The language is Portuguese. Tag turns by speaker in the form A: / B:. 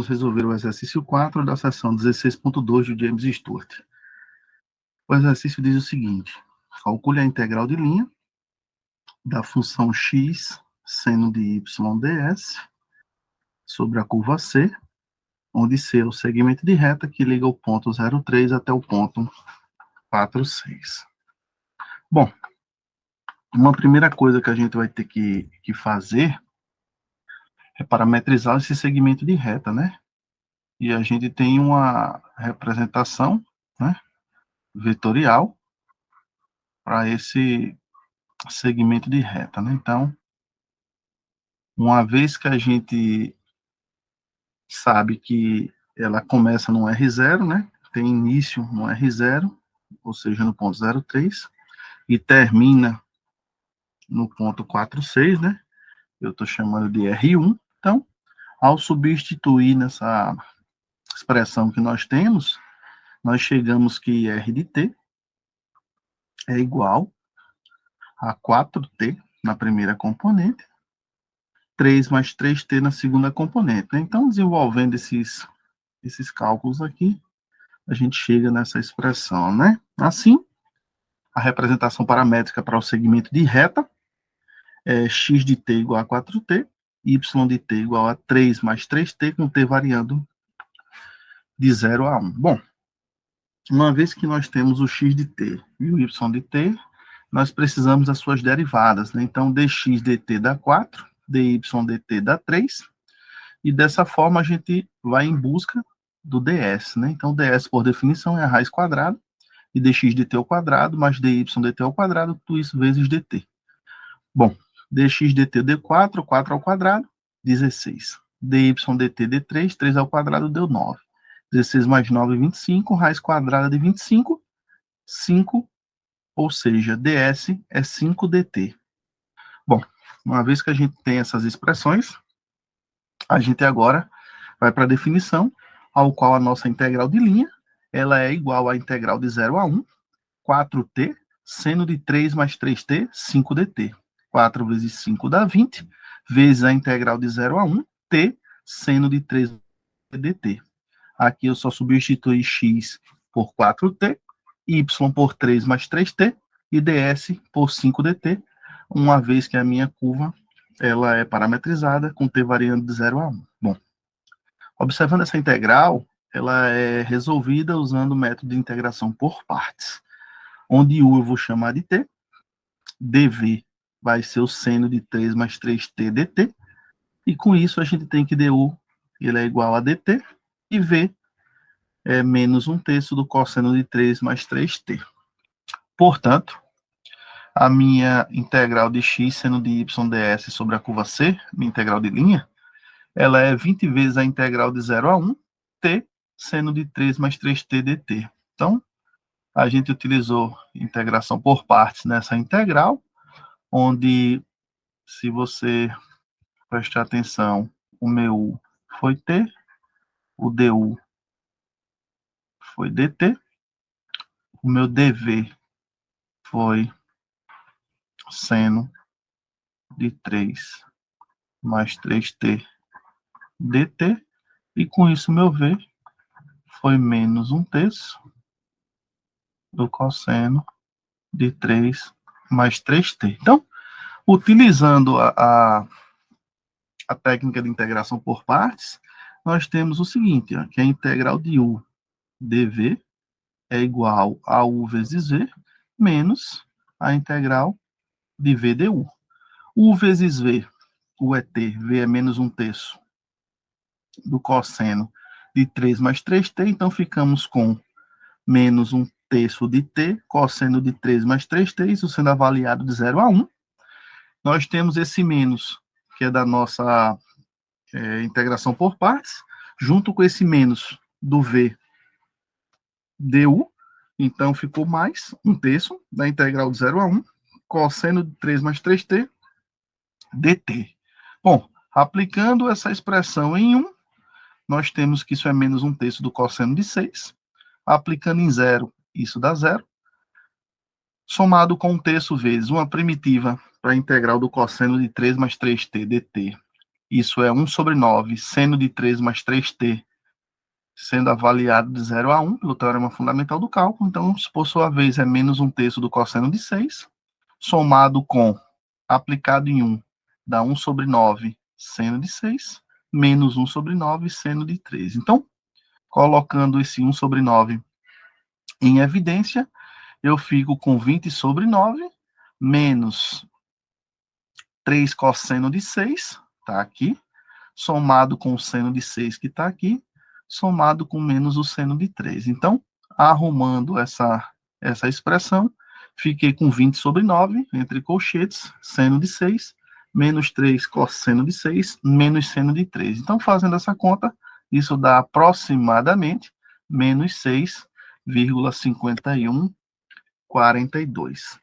A: Vamos resolver o exercício 4 da seção 16.2 do James Stewart. O exercício diz o seguinte: calcule a integral de linha da função x seno de y ds sobre a curva C, onde C é o segmento de reta que liga o ponto 0,3 até o ponto 4,6. Bom, uma primeira coisa que a gente vai ter que fazer é parametrizar esse segmento de reta, né? E a gente tem uma representação, né, vetorial para esse segmento de reta, né? Então, uma vez que a gente sabe que ela começa no R0, né? Tem início no R0, ou seja, no ponto 0,3, e termina no ponto 4,6, né? Eu estou chamando de R1. Então, ao substituir nessa expressão que nós temos, nós chegamos que R de t é igual a 4t na primeira componente, 3 mais 3t na segunda componente, né? Então, desenvolvendo esses cálculos aqui, a gente chega nessa expressão, né? Assim, a representação paramétrica para o segmento de reta é x de t igual a 4t, y de t igual a 3 mais 3t, com t variando de 0 a 1. Bom, uma vez que nós temos o x de t e o y de t, nós precisamos das suas derivadas, né? Então, dx dt dá 4, dy dt dá 3, e dessa forma a gente vai em busca do ds, né? Então, ds, por definição, é a raiz quadrada, e dx dt ao quadrado, mais dy dt ao quadrado, tudo isso vezes dt. Bom, dx dt deu 4, 4 ao quadrado, 16. dy dt deu 3, 3 ao quadrado deu 9. 16 mais 9, 25, raiz quadrada de 25, 5, ou seja, ds é 5 dt. Bom, uma vez que a gente tem essas expressões, a gente agora vai para a definição, ao qual a nossa integral de linha, ela é igual à integral de 0 a 1, 4t, seno de 3 mais 3t, 5 dt. 4 vezes 5 dá 20, vezes a integral de 0 a 1, t, seno de 3 dt. Aqui eu só substituí x por 4t, y por 3 mais 3t, e ds por 5 dt, uma vez que a minha curva ela é parametrizada com t variando de 0 a 1. Bom, observando essa integral, ela é resolvida usando o método de integração por partes, onde u eu vou chamar de t, dv vai ser o seno de 3 mais 3t dt, e com isso a gente tem que du ele é igual a dt, e v é menos 1/3 do cosseno de 3 mais 3t. Portanto, a minha integral de x seno de y ds sobre a curva C, minha integral de linha, ela é 20 vezes a integral de 0 a 1, t, seno de 3 mais 3t dt. Então, a gente utilizou integração por partes nessa integral, onde, se você prestar atenção, o meu u foi t, o du foi dt, o meu dv foi seno de 3 mais 3t dt, e com isso meu v foi menos 1/3 do cosseno de 3 mais 3t. Então, utilizando a técnica de integração por partes, nós temos o seguinte, ó, que a integral de u dv é igual a u vezes v menos a integral de v du. U vezes v, u é t, v é menos 1/3 do cosseno de 3 mais 3t, então ficamos com menos 1/3 de t, cosseno de 3 mais 3t, isso sendo avaliado de 0 a 1. Nós temos esse menos, que é da nossa integração por partes, junto com esse menos do v du, então ficou mais 1/3 da integral de 0 a 1, cosseno de 3 mais 3t dt. Bom, aplicando essa expressão em 1, nós temos que isso é menos 1/3 do cosseno de 6. Aplicando em 0, isso dá 0. Somado com 1/3 vezes uma primitiva para a integral do cosseno de 3 mais 3t dt Isso é 1 sobre 9, seno de 3 mais 3t, sendo avaliado de 0 a 1, pelo teorema fundamental do cálculo. Então, por sua vez, é menos 1/3 do cosseno de 6, somado com, aplicado em 1, dá 1 sobre 9, seno de 6, menos 1 sobre 9, seno de 3. Então, colocando esse 1 sobre 9 em evidência, eu fico com 20 sobre 9, menos 3 cosseno de 6, está aqui, somado com o seno de 6 que está aqui, somado com menos o seno de 3. Então, arrumando essa expressão, fiquei com 20 sobre 9, entre colchetes, seno de 6, menos 3 cosseno de 6, menos seno de 3. Então, fazendo essa conta, isso dá aproximadamente menos 6,5142.